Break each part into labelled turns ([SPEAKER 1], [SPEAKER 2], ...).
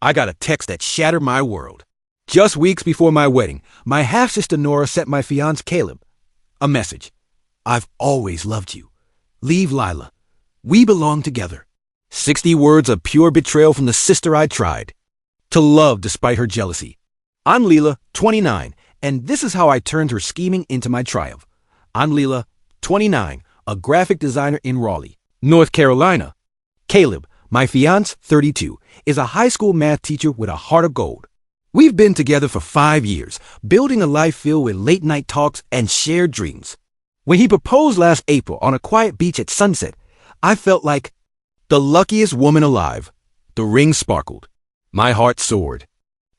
[SPEAKER 1] I got a text that shattered my world. Just weeks before my wedding, my half-sister Nora sent my fiancé Caleb a message. I've always loved you. Leave Lila. We belong together. 60 words of pure betrayal from the sister I tried to love despite her jealousy. I'm Lila, 29, and this is how I turned her scheming into my triumph. I'm Lila, 29, a graphic designer in Raleigh, North Carolina. Caleb, my fiancé, 32, is a high school math teacher with a heart of gold. We've been together for 5 years, building a life filled with late-night talks and shared dreams. When he proposed last April on a quiet beach at sunset, I felt like the luckiest woman alive. The ring sparkled. My heart soared.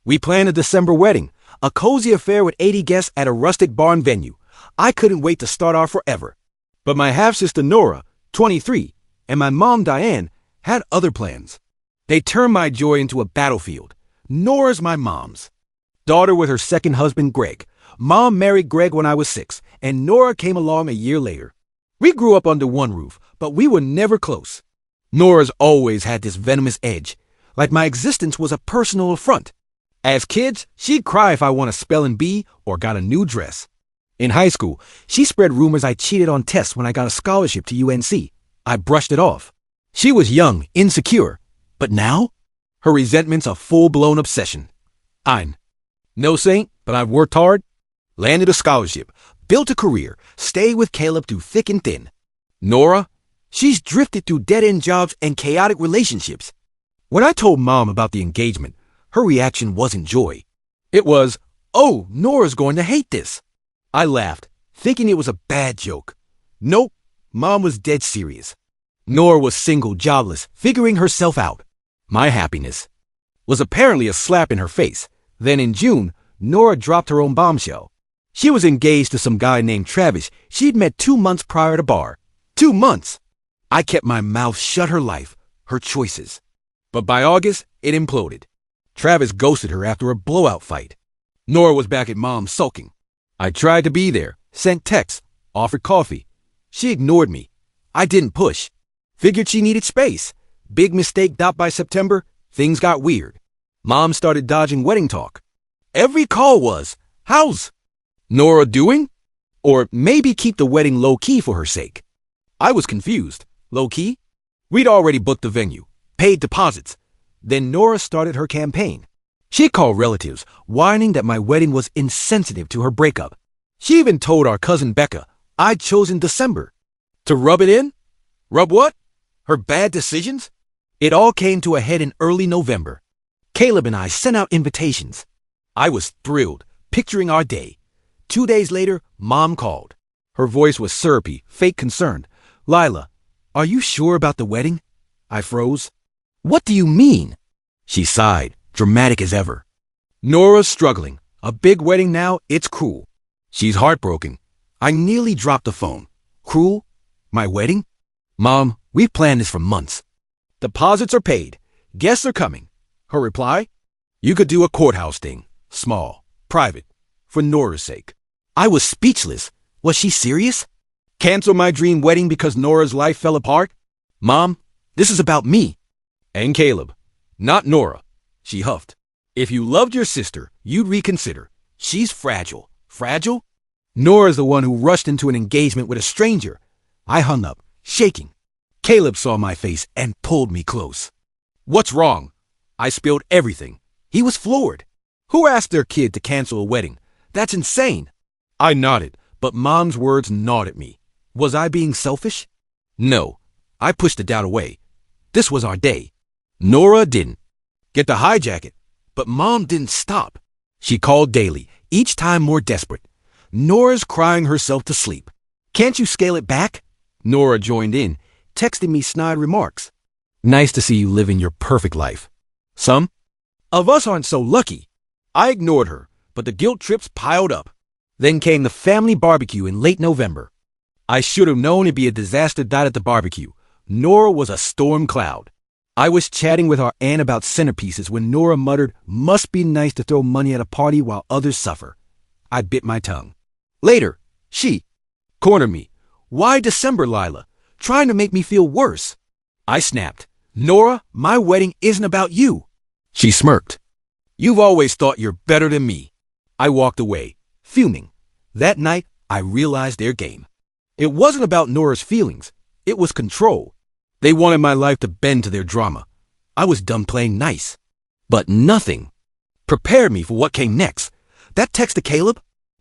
[SPEAKER 1] We planned a December wedding, a cozy affair with 80 guests at a rustic barn venue. I couldn't wait to start our forever. But my half-sister Nora, 23, and my mom Diane had other plans. They turned my joy into a battlefield. Nora's my mom's daughter with her second husband, Greg. Mom married Greg when I was 6, and Nora came along a year later. We grew up under one roof, but we were never close. Nora's always had this venomous edge, like my existence was a personal affront. As kids, she'd cry if I won a spelling bee or got a new dress. In high school, she spread rumors I cheated on tests when I got a scholarship to UNC. I brushed it off. She was young, insecure, but now her resentment's a full-blown obsession. I'm no saint, but I've worked hard, landed a scholarship, built a career, stayed with Caleb through thick and thin. Nora, she's drifted through dead-end jobs and chaotic relationships. When I told Mom about the engagement, her reaction wasn't joy. It was, "Oh, Nora's going to hate this." I laughed, thinking it was a bad joke. Nope, Mom was dead serious. Nora was single, jobless, figuring herself out. My happiness was apparently a slap in her face. Then in June, Nora dropped her own bombshell. She was engaged to some guy named Travis she'd met 2 months prior to bar. 2 months! I kept my mouth shut. Her life, her choices. But by August, it imploded. Travis ghosted her after a blowout fight. Nora was back at Mom sulking. I tried to be there, sent texts, offered coffee. She ignored me. I didn't push. Figured she needed space. Big mistake. By September, things got weird. Mom started dodging wedding talk. Every call was, "How's Nora doing?" Or maybe keep the wedding low-key for her sake. I was confused. Low-key? We'd already booked the venue, paid deposits. Then Nora started her campaign. She called relatives, whining that my wedding was insensitive to her breakup. She even told our cousin Becca I'd chosen December. To rub it in? Rub what? Her bad decisions? It all came to a head in early November. Caleb and I sent out invitations. I was thrilled, picturing our day. 2 days later, Mom called. Her voice was syrupy, fake concerned. "Lila, are you sure about the wedding?" I froze. "What do you mean?" She sighed, dramatic as ever. "Nora's struggling. A big wedding now, it's cruel. She's heartbroken." I nearly dropped the phone. Cruel? My wedding? "Mom, we've planned this for months. Deposits are paid. Guests are coming." Her reply? "You could do a courthouse thing. Small, private, for Nora's sake." I was speechless. Was she serious? Cancel my dream wedding because Nora's life fell apart? "Mom, this is about me." "And Caleb, not Nora." She huffed. "If you loved your sister, you'd reconsider. She's fragile." Fragile? Nora's the one who rushed into an engagement with a stranger. I hung up, shaking. Caleb saw my face and pulled me close. "What's wrong?" I spilled everything. He was floored. Who asked their kid to cancel a wedding? That's insane. I nodded, but Mom's words gnawed at me. Was I being selfish? No. I pushed the doubt away. This was our day. Nora didn't get to hijack it, but Mom didn't stop. She called daily, each time more desperate. "Nora's crying herself to sleep. Can't you scale it back?" Nora joined in, texting me snide remarks. "Nice to see you living your perfect life. Some of us aren't so lucky." I ignored her, but the guilt trips piled up. Then came the family barbecue in late November. I should have known it'd be a disaster. At the barbecue, Nora was a storm cloud. I was chatting with our aunt about centerpieces when Nora muttered, "Must be nice to throw money at a party while others suffer." I bit my tongue. Later, she cornered me. "Why December, Lila? Trying to make me feel worse." I snapped. "Nora, my wedding isn't about you." She smirked. You've always thought you're better than me. I walked away, fuming. That night, I realized their game. It wasn't about Nora's feelings. It was control. They wanted my life to bend to their drama. I was done playing nice. But nothing prepared me for what came next. That text to Caleb?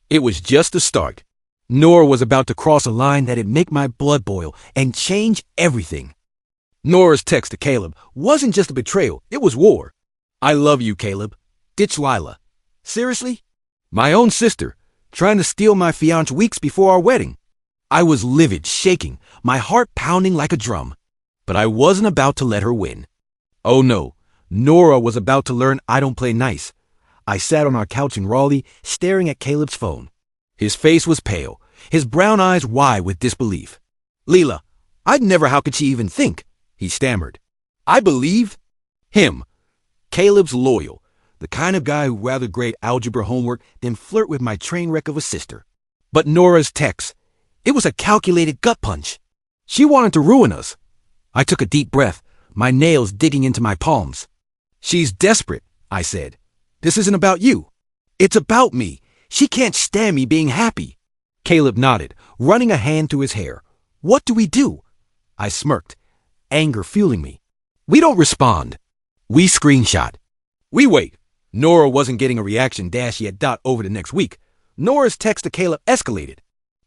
[SPEAKER 1] It was just the start. Nora was about to cross a line that'd make my blood boil and change everything. Nora's text to Caleb wasn't just a betrayal, it was war. I love you, Caleb. Ditch Lila. Seriously? My own sister, trying to steal my fiancé weeks before our wedding. I was livid, shaking, my heart pounding like a drum. But I wasn't about to let her win. Oh no, Nora was about to learn I don't play nice. I sat on our couch in Raleigh, staring at Caleb's phone. His face was pale, his brown eyes wide with disbelief. Lila, I'd never, how could she even think? He stammered. I believe him. Caleb's loyal, the kind of guy who'd rather grade algebra homework than flirt with my train wreck of a sister. But Nora's text, it was a calculated gut punch. She wanted to ruin us. I took a deep breath, my nails digging into my palms. She's desperate, I said. This isn't about you. It's about me. She can't stand me being happy. Caleb nodded, running a hand through his hair. What do we do? I smirked, anger fueling me. We don't respond. We screenshot. We wait. Nora wasn't getting a reaction dashy at Dot over the next week. Nora's text to Caleb escalated.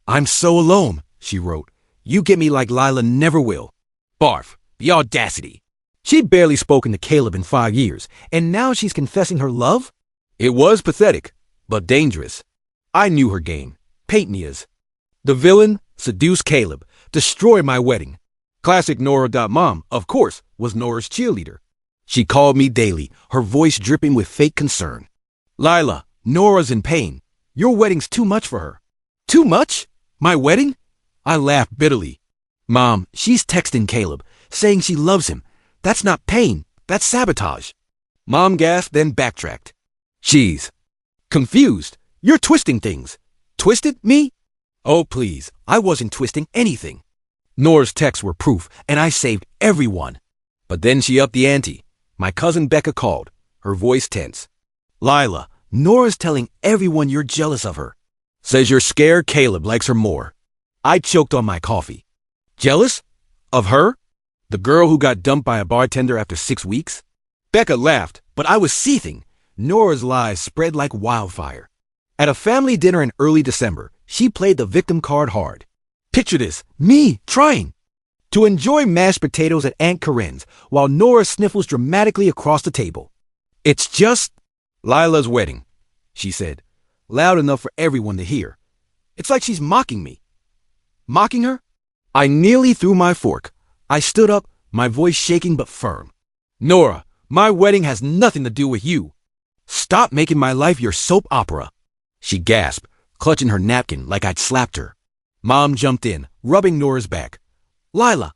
[SPEAKER 1] I'm so alone, she wrote. You get me like Lila never will. Barf. The audacity. She'd barely spoken to Caleb in 5 years, and now she's confessing her love? It was pathetic, but dangerous. I knew her game. Paint me as the villain, seduce Caleb, destroy my wedding. Classic Nora.mom, of course, was Nora's cheerleader. She called me daily, her voice dripping with fake concern. Lila, Nora's in pain. Your wedding's too much for her. Too much? My wedding? I laughed bitterly. Mom, she's texting Caleb, saying she loves him. That's not pain, that's sabotage. Mom gasped, then backtracked. She's confused. You're twisting things. Twisted me? Oh, please, I wasn't twisting anything. Nora's texts were proof, and I saved everyone. But then she upped the ante. My cousin Becca called, her voice tense. Lila, Nora's telling everyone you're jealous of her. Says you're scared Caleb likes her more. I choked on my coffee. Jealous? Of her? The girl who got dumped by a bartender after 6 weeks? Becca laughed, but I was seething. Nora's lies spread like wildfire. At a family dinner in early December, she played the victim card hard. Picture this, me trying to enjoy mashed potatoes at Aunt Corinne's while Nora sniffles dramatically across the table. It's just Lila's wedding, she said, loud enough for everyone to hear. It's like she's mocking me. Mocking her? I nearly threw my fork. I stood up, my voice shaking but firm. Nora, my wedding has nothing to do with you. Stop making my life your soap opera. She gasped, clutching her napkin like I'd slapped her. Mom jumped in, rubbing Nora's back. Lila,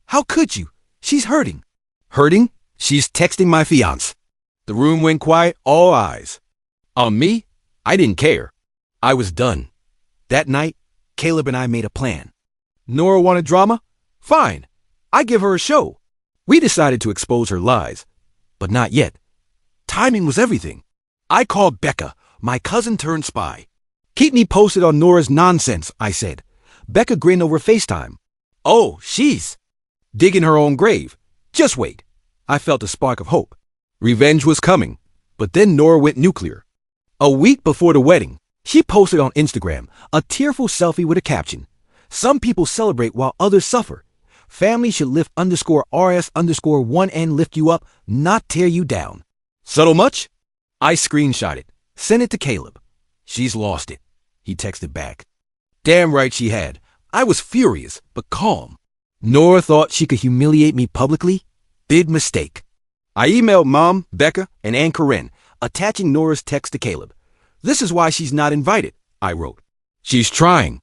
[SPEAKER 1] how could you? She's hurting. Hurting? She's texting my fiancé. The room went quiet, all eyes. On me? I didn't care. I was done. That night, Caleb and I made a plan. Nora wanted drama? Fine. I give her a show. We decided to expose her lies. But not yet. Timing was everything. I called Becca, my cousin turned spy. Keep me posted on Nora's nonsense, I said. Becca grinned over FaceTime. Oh, she's digging her own grave. Just wait. I felt a spark of hope. Revenge was coming. But then Nora went nuclear. A week before the wedding, she posted on Instagram a tearful selfie with a caption. Some people celebrate while others suffer. Family should lift _RS_1N lift you up, not tear you down. Subtle much? I screenshot it. Sent it to Caleb. She's lost it. He texted back. Damn right she had. I was furious, but calm. Nora thought she could humiliate me publicly? Big mistake. I emailed Mom, Becca, and Aunt Corinne, attaching Nora's text to Caleb. This is why she's not invited, I wrote. She's trying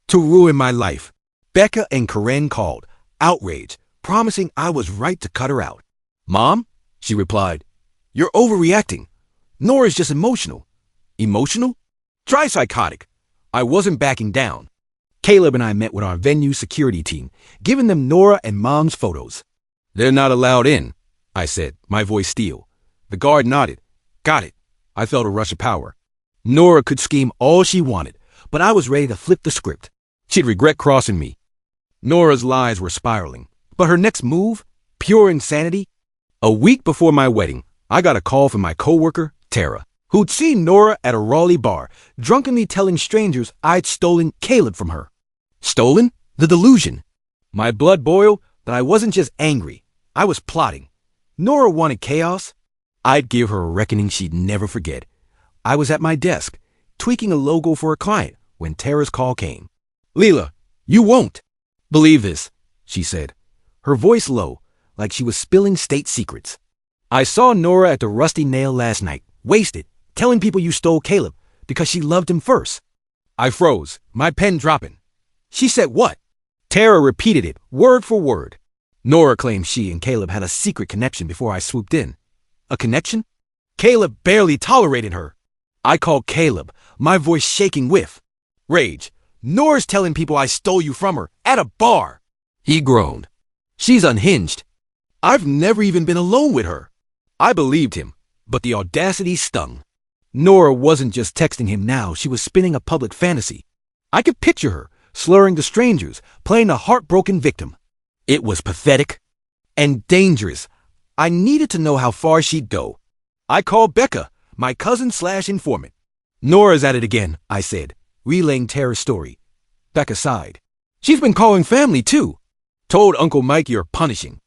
[SPEAKER 1] to ruin my life. Becca and Corinne called, outraged, promising I was right to cut her out. Mom? She replied, you're overreacting. Nora's just emotional. Emotional? Try psychotic. I wasn't backing down. Caleb and I met with our venue security team, giving them Nora and Mom's photos. They're not allowed in, I said, my voice steel. The guard nodded. Got it. I felt a rush of power. Nora could scheme all she wanted, but I was ready to flip the script. She'd regret crossing me. Nora's lies were spiraling, but her next move, pure insanity. A week before my wedding, I got a call from my coworker, Tara, who'd seen Nora at a Raleigh bar, drunkenly telling strangers I'd stolen Caleb from her. Stolen? The delusion. My blood boiled, but I wasn't just angry. I was plotting. Nora wanted chaos. I'd give her a reckoning she'd never forget. I was at my desk, tweaking a logo for a client, when Tara's call came. Lila, you won't believe this, she said, her voice low, like she was spilling state secrets. I saw Nora at the Rusty Nail last night, wasted, telling people you stole Caleb because she loved him first. I froze, my pen dropping. She said what? Tara repeated it, word for word. Nora claimed she and Caleb had a secret connection before I swooped in. A connection? Caleb barely tolerated her. I called Caleb, my voice shaking with rage. Nora's telling people I stole you from her, at a bar. He groaned. She's unhinged. I've never even been alone with her. I believed him, but the audacity stung. Nora wasn't just texting him now, she was spinning a public fantasy. I could picture her, slurring to strangers, playing a heartbroken victim. It was pathetic and dangerous. I needed to know how far she'd go. I called Becca, my cousin/informant. Nora's at it again, I said, relaying Tara's story. Becca sighed. She's been calling family, too. Told Uncle Mike you're punishing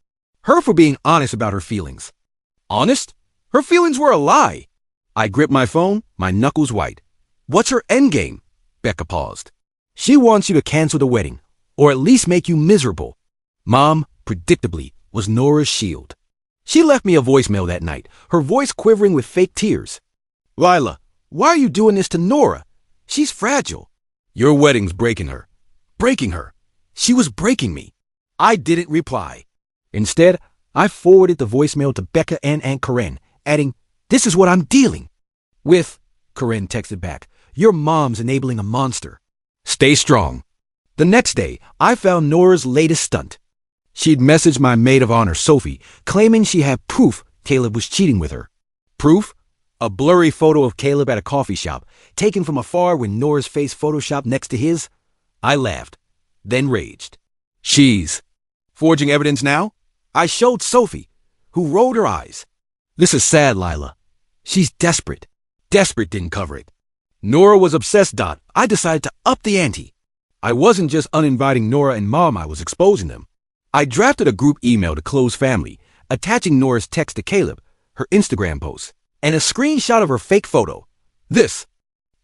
[SPEAKER 1] her for being honest about her feelings. Honest? Her feelings were a lie. I gripped my phone, my knuckles white. What's her endgame? Becca paused. She wants you to cancel the wedding, or at least make you miserable. Mom, predictably, was Nora's shield. She left me a voicemail that night, her voice quivering with fake tears. Lila, why are you doing this to Nora? She's fragile. Your wedding's breaking her. Breaking her. She was breaking me. I didn't reply. Instead, I forwarded the voicemail to Becca and Aunt Corinne, adding, "This is what I'm dealing with." Corinne texted back, "Your mom's enabling a monster. Stay strong." The next day, I found Nora's latest stunt. She'd messaged my maid of honor, Sophie, claiming she had proof Caleb was cheating with her. Proof? A blurry photo of Caleb at a coffee shop, taken from afar with Nora's face photoshopped next to his. I laughed, then raged. She's forging evidence now? I showed Sophie, who rolled her eyes. This is sad, Lila. She's desperate. Desperate didn't cover it. Nora was obsessed. I decided to up the ante. I wasn't just uninviting Nora and Mom, I was exposing them. I drafted a group email to close family, attaching Nora's text to Caleb, her Instagram post, and a screenshot of her fake photo. This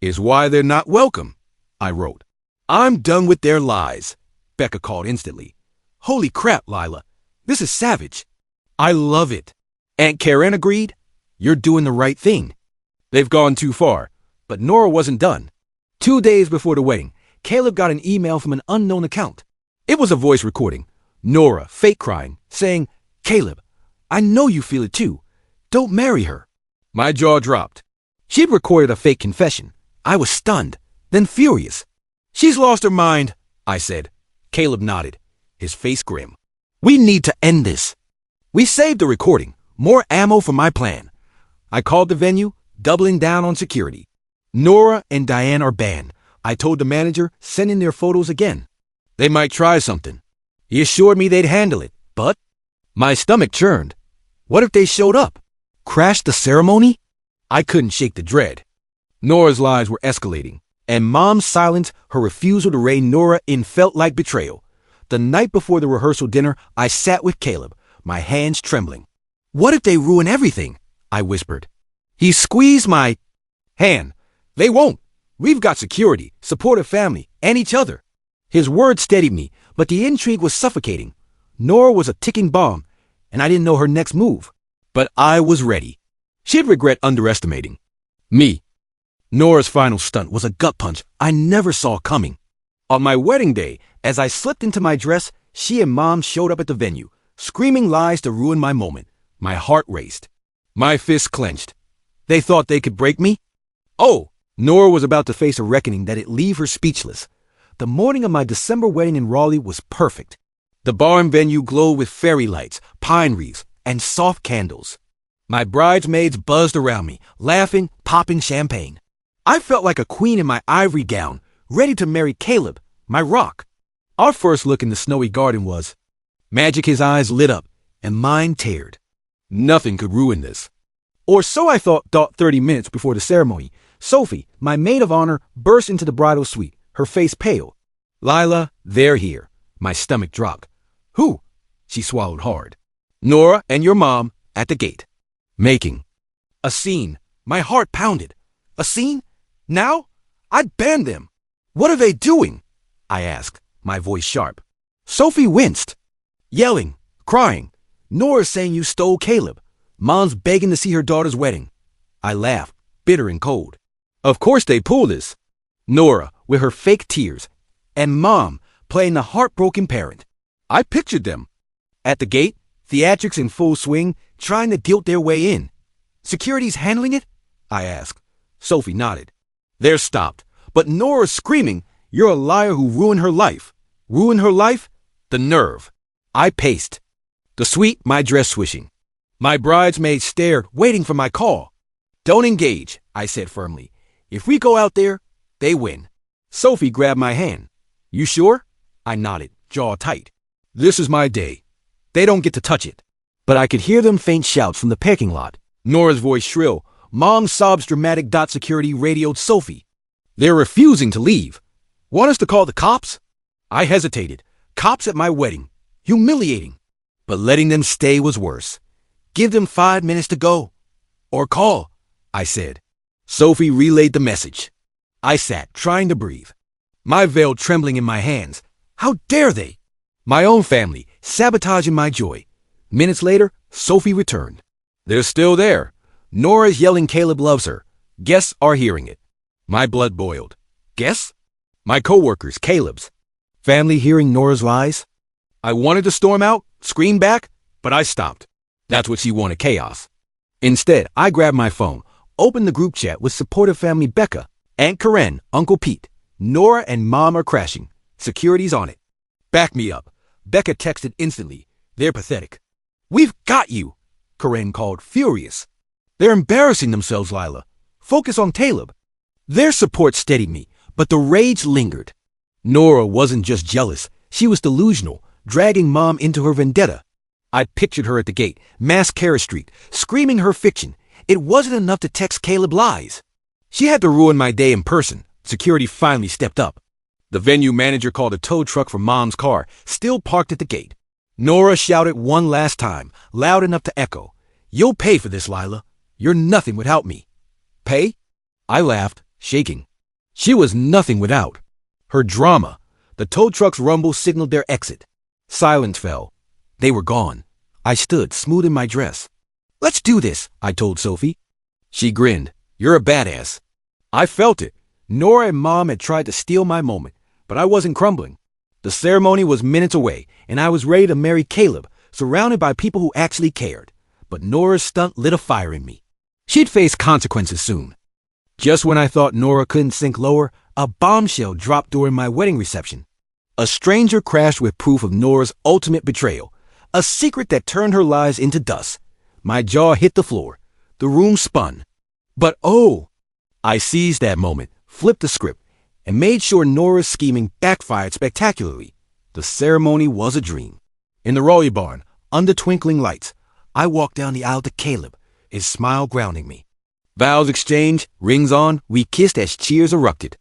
[SPEAKER 1] is why they're not welcome, I wrote. I'm done with their lies, Becca called instantly. Holy crap, Lila. This is savage. I love it. Aunt Karen agreed. You're doing the right thing. They've gone too far, but Nora wasn't done. 2 days before the wedding, Caleb got an email from an unknown account. It was a voice recording. Nora, fake crying, saying, "Caleb, I know you feel it too. Don't marry her." My jaw dropped. She'd recorded a fake confession. I was stunned, then furious. She's lost her mind, I said. Caleb nodded, his face grim. We need to end this. We saved the recording, more ammo for my plan. I called the venue, doubling down on security. Nora and Diane are banned. I told the manager, send in their photos again. They might try something. He assured me they'd handle it, but my stomach churned. What if they showed up? Crashed the ceremony? I couldn't shake the dread. Nora's lies were escalating, and Mom's silence, her refusal to rein Nora in, felt like betrayal. The night before the rehearsal dinner, I sat with Caleb, my hands trembling. What if they ruin everything? I whispered. He squeezed my hand. They won't. We've got security, supportive family, and each other. His words steadied me, but the intrigue was suffocating. Nora was a ticking bomb, and I didn't know her next move. But I was ready. She'd regret underestimating me. Nora's final stunt was a gut punch I never saw coming. On my wedding day, as I slipped into my dress, she and Mom showed up at the venue, screaming lies to ruin my moment. My heart raced. My fists clenched. They thought they could break me? Oh, Nora was about to face a reckoning that'd leave her speechless. The morning of my December wedding in Raleigh was perfect. The bar and venue glowed with fairy lights, pine wreaths, and soft candles. My bridesmaids buzzed around me, laughing, popping champagne. I felt like a queen in my ivory gown, ready to marry Caleb, my rock. Our first look in the snowy garden was magic. His eyes lit up, and mine teared. Nothing could ruin this. Or so I thought 30 minutes before the ceremony. Sophie, my maid of honor, burst into the bridal suite, her face pale. Lila, they're here. My stomach dropped. Who? She swallowed hard. Nora and your mom at the gate. Making a scene. My heart pounded. A scene? Now? I'd ban them. What are they doing? I asked, my voice sharp. Sophie winced. Yelling, crying. Nora's saying you stole Caleb. Mom's begging to see her daughter's wedding. I laughed, bitter and cold. Of course they pull this. Nora, with her fake tears, and Mom, playing the heartbroken parent. I pictured them. At the gate, theatrics in full swing, trying to guilt their way in. Security's handling it? I asked. Sophie nodded. They're stopped, but Nora's screaming, you're a liar who ruined her life. Ruined her life? The nerve. I paced. The suite, my dress swishing. My bridesmaids stared, waiting for my call. Don't engage, I said firmly. If we go out there, they win. Sophie grabbed my hand. You sure? I nodded, jaw tight. This is my day. They don't get to touch it. But I could hear them faint shouts from the parking lot. Nora's voice shrill. Mom's sobs dramatic. Security radioed Sophie. They're refusing to leave. Want us to call the cops? I hesitated. Cops at my wedding. Humiliating. But letting them stay was worse. Give them 5 minutes to go. Or call, I said. Sophie relayed the message. I sat, trying to breathe. My veil trembling in my hands. How dare they? My own family, sabotaging my joy. Minutes later, Sophie returned. They're still there. Nora's yelling Caleb loves her. Guests are hearing it. My blood boiled. Guests? My coworkers, Caleb's. Family hearing Nora's lies? I wanted to storm out, scream back, but I stopped. That's what she wanted, chaos. Instead, I grabbed my phone, opened the group chat with supportive family Becca, Aunt Karen, Uncle Pete. Nora and Mom are crashing. Security's on it. Back me up. Becca texted instantly. They're pathetic. We've got you, Karen called, furious. They're embarrassing themselves, Lila. Focus on Caleb. Their support steadied me, but the rage lingered. Nora wasn't just jealous. She was delusional, dragging Mom into her vendetta. I pictured her at the gate, Mascara Street, screaming her fiction. It wasn't enough to text Caleb lies. She had to ruin my day in person. Security finally stepped up. The venue manager called a tow truck for Mom's car, still parked at the gate. Nora shouted one last time, loud enough to echo. You'll pay for this, Lila. You're nothing without me. Pay? I laughed, shaking. She was nothing without. Her drama. The tow truck's rumble signaled their exit. Silence fell. They were gone. I stood, smoothing my dress. Let's do this, I told Sophie. She grinned. You're a badass. I felt it. Nora and Mom had tried to steal my moment, but I wasn't crumbling. The ceremony was minutes away, and I was ready to marry Caleb, surrounded by people who actually cared. But Nora's stunt lit a fire in me. She'd face consequences soon. Just when I thought Nora couldn't sink lower, a bombshell dropped during my wedding reception. A stranger crashed with proof of Nora's ultimate betrayal, a secret that turned her lies into dust. My jaw hit the floor. The room spun. But oh! I seized that moment, flipped the script, and made sure Nora's scheming backfired spectacularly. The ceremony was a dream. In the Raleigh barn, under twinkling lights, I walked down the aisle to Caleb, his smile grounding me. Vows exchanged, rings on, we kissed as cheers erupted.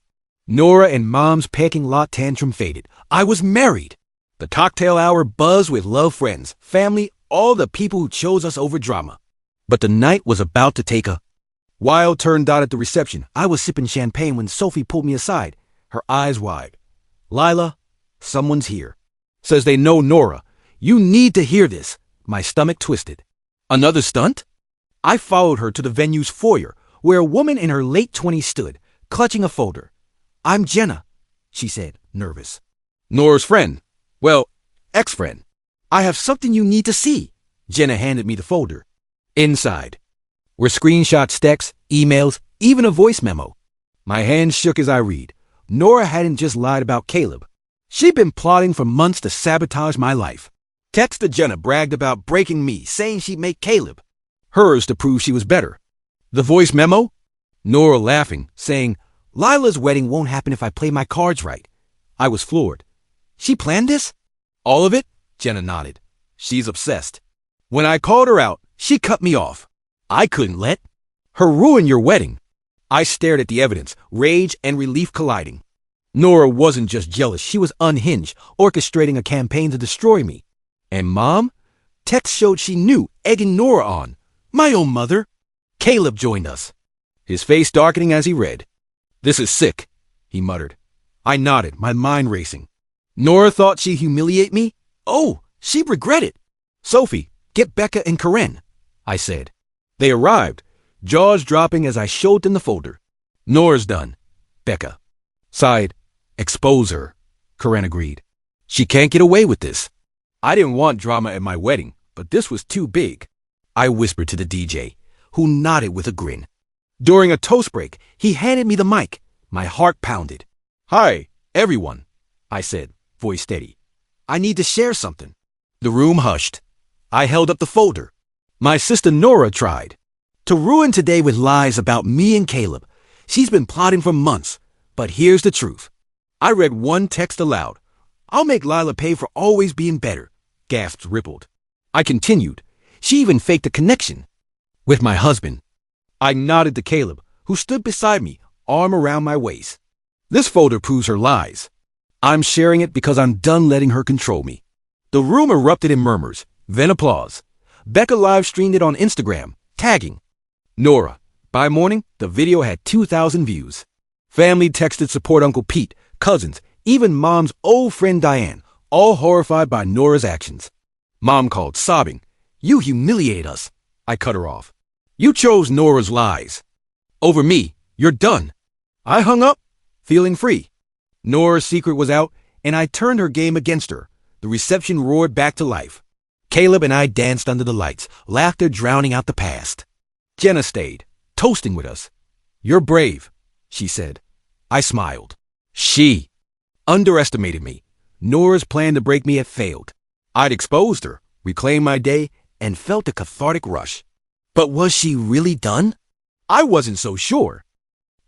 [SPEAKER 1] Nora and Mom's parking lot tantrum faded. I was married. The cocktail hour buzzed with love friends, family, all the people who chose us over drama. But the night was about to take a wild turn. At the reception, I was sipping champagne when Sophie pulled me aside, her eyes wide. Lila, someone's here. Says they know Nora. You need to hear this. My stomach twisted. Another stunt? I followed her to the venue's foyer, where a woman in her late 20s stood, clutching a folder. I'm Jenna, she said, nervous. Nora's friend. Well, ex-friend. I have something you need to see. Jenna handed me the folder. Inside were screenshots, texts, emails, even a voice memo. My hands shook as I read. Nora hadn't just lied about Caleb. She'd been plotting for months to sabotage my life. Text to Jenna bragged about breaking me, saying she'd make Caleb hers to prove she was better. The voice memo? Nora laughing, saying, Lila's wedding won't happen if I play my cards right. I was floored. She planned this? All of it? Jenna nodded. She's obsessed. When I called her out, she cut me off. I couldn't let her ruin your wedding. I stared at the evidence, rage and relief colliding. Nora wasn't just jealous, she was unhinged, orchestrating a campaign to destroy me. And Mom? Text showed she knew, egging Nora on. My own mother. Caleb joined us, his face darkening as he read. This is sick, he muttered. I nodded, my mind racing. Nora thought she'd humiliate me? Oh, she'd regret it. Sophie, get Becca and Karen, I said. They arrived, jaws dropping as I showed them the folder. Nora's done. Becca sighed. Expose her, Karen agreed. She can't get away with this. I didn't want drama at my wedding, but this was too big. I whispered to the DJ, who nodded with a grin. During a toast break, he handed me the mic. My heart pounded. Hi, everyone, I said, voice steady. I need to share something. The room hushed. I held up the folder. My sister Nora tried to ruin today with lies about me and Caleb. She's been plotting for months, but here's the truth. I read one text aloud. I'll make Lila pay for always being better. Gasps rippled. I continued. She even faked a connection with my husband. I nodded to Caleb, who stood beside me, arm around my waist. This folder proves her lies. I'm sharing it because I'm done letting her control me. The room erupted in murmurs, then applause. Becca live streamed it on Instagram, tagging Nora. By morning, the video had 2,000 views. Family texted support Uncle Pete, cousins, even Mom's old friend Diane, all horrified by Nora's actions. Mom called, sobbing. You humiliate us. I cut her off. You chose Nora's lies. Over me, you're done. I hung up, feeling free. Nora's secret was out, and I turned her game against her. The reception roared back to life. Caleb and I danced under the lights, laughter drowning out the past. Jenna stayed, toasting with us. You're brave, she said. I smiled. She underestimated me. Nora's plan to break me had failed. I'd exposed her, reclaimed my day, and felt a cathartic rush. But was she really done? I wasn't so sure.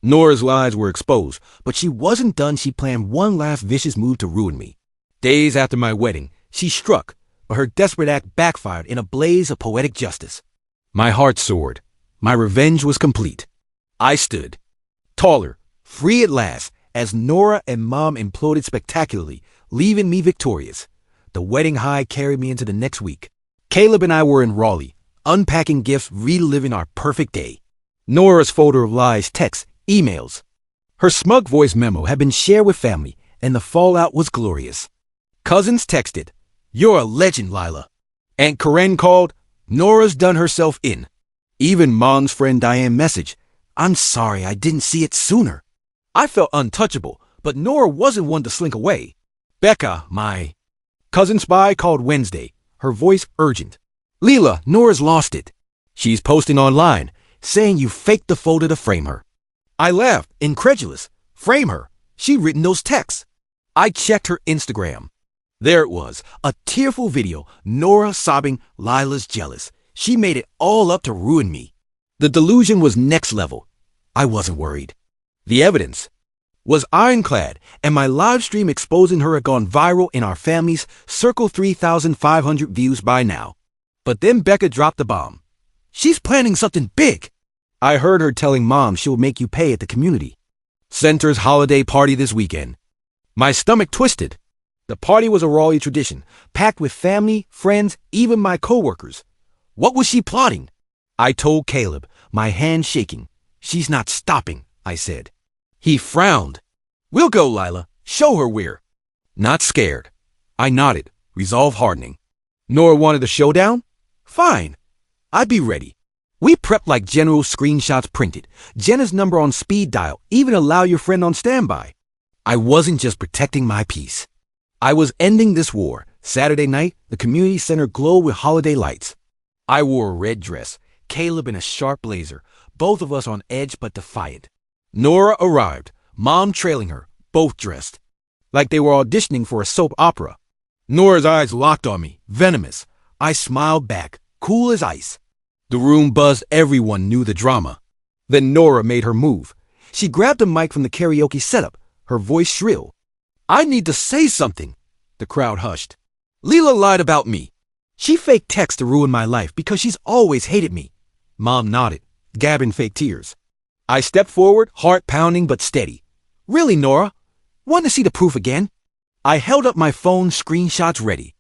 [SPEAKER 1] Nora's lies were exposed, but she wasn't done. She planned one last vicious move to ruin me. Days after my wedding, she struck, but her desperate act backfired in a blaze of poetic justice. My heart soared. My revenge was complete. I stood, taller, free at last, as Nora and Mom imploded spectacularly, leaving me victorious. The wedding high carried me into the next week. Caleb and I were in Raleigh, unpacking gifts, reliving our perfect day. Nora's folder of lies, texts, emails. Her smug voice memo had been shared with family, and the fallout was glorious. Cousins texted, You're a legend, Lila. Aunt Karen called, Nora's done herself in. Even Mom's friend Diane messaged, I'm sorry I didn't see it sooner. I felt untouchable, but Nora wasn't one to slink away. Becca, my cousin spy, called Wednesday, her voice urgent. Lila, Nora's lost it. She's posting online, saying you faked the folder to frame her. I laughed, incredulous. Frame her? She'd written those texts. I checked her Instagram. There it was, a tearful video, Nora sobbing, Lila's jealous. She made it all up to ruin me. The delusion was next level. I wasn't worried. The evidence was ironclad, and my live stream exposing her had gone viral in our family's circle 3,500 views by now. But then Becca dropped the bomb. She's planning something big. I heard her telling Mom she'll make you pay at the community center's holiday party this weekend. My stomach twisted. The party was a Raleigh tradition, packed with family, friends, even my coworkers. What was she plotting? I told Caleb, my hand shaking. She's not stopping, I said. He frowned. We'll go, Lila. Show her we're not scared. I nodded, resolve hardening. Nora wanted a showdown? Fine. I'd be ready. We prepped like general screenshots printed. Jenna's number on speed dial, even allow your friend on standby. I wasn't just protecting my peace. I was ending this war. Saturday night, the community center glowed with holiday lights. I wore a red dress, Caleb in a sharp blazer, both of us on edge but defiant. Nora arrived, Mom trailing her, both dressed like they were auditioning for a soap opera. Nora's eyes locked on me, venomous. I smiled back, cool as ice. The room buzzed. Everyone knew the drama. Then Nora made her move. She grabbed a mic from the karaoke setup, her voice shrill. I need to say something. The crowd hushed. Lila lied about me. She faked texts to ruin my life because she's always hated me. Mom nodded, gabbing fake tears. I stepped forward, heart pounding but steady. Really, Nora? Want to see the proof again? I held up my phone, screenshots ready.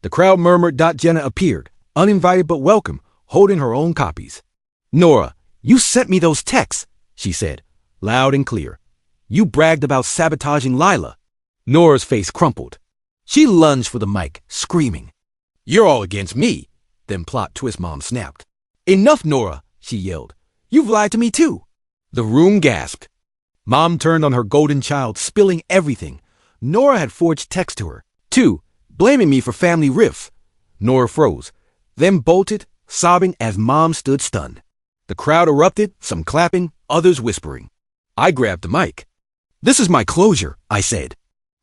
[SPEAKER 1] The crowd murmured. Jenna appeared, uninvited but welcome, holding her own copies. Nora, you sent me those texts, she said, loud and clear. You bragged about sabotaging Lila. Nora's face crumpled. She lunged for the mic, screaming. You're all against me. Then plot twist, Mom snapped. Enough, Nora, she yelled. You've lied to me too. The room gasped. Mom turned on her golden child, spilling everything. Nora had forged text to her, too, blaming me for family rifts. Nora froze, then bolted, sobbing as Mom stood stunned. The crowd erupted, some clapping, others whispering. I grabbed the mic. This is my closure, I said.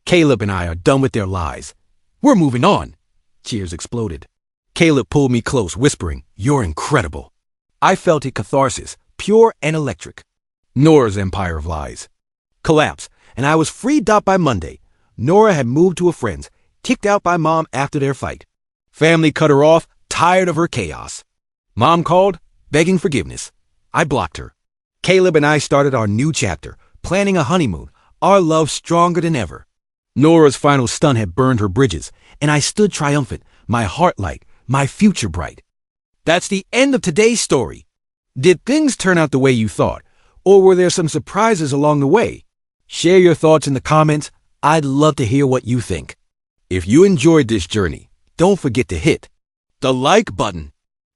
[SPEAKER 1] Caleb and I are done with their lies. We're moving on. Cheers exploded. Caleb pulled me close, whispering, You're incredible. I felt a catharsis, pure and electric. Nora's empire of lies collapsed, and I was free. By Monday, Nora had moved to a friend's, kicked out by Mom after their fight. Family cut her off, tired of her chaos. Mom called, begging forgiveness. I blocked her. Caleb and I started our new chapter, planning a honeymoon, our love stronger than ever. Nora's final stunt had burned her bridges, and I stood triumphant, my heart light, my future bright. That's the end of today's story. Did things turn out the way you thought, or were there some surprises along the way? Share your thoughts in the comments. I'd love to hear what you think. If you enjoyed this journey, don't forget to hit the like button.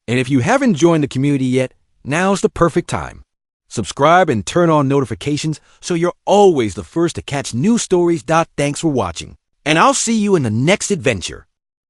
[SPEAKER 1] And if you haven't joined the community yet, now's the perfect time. Subscribe and turn on notifications so you're always the first to catch new stories. Thanks for watching, and I'll see you in the next adventure.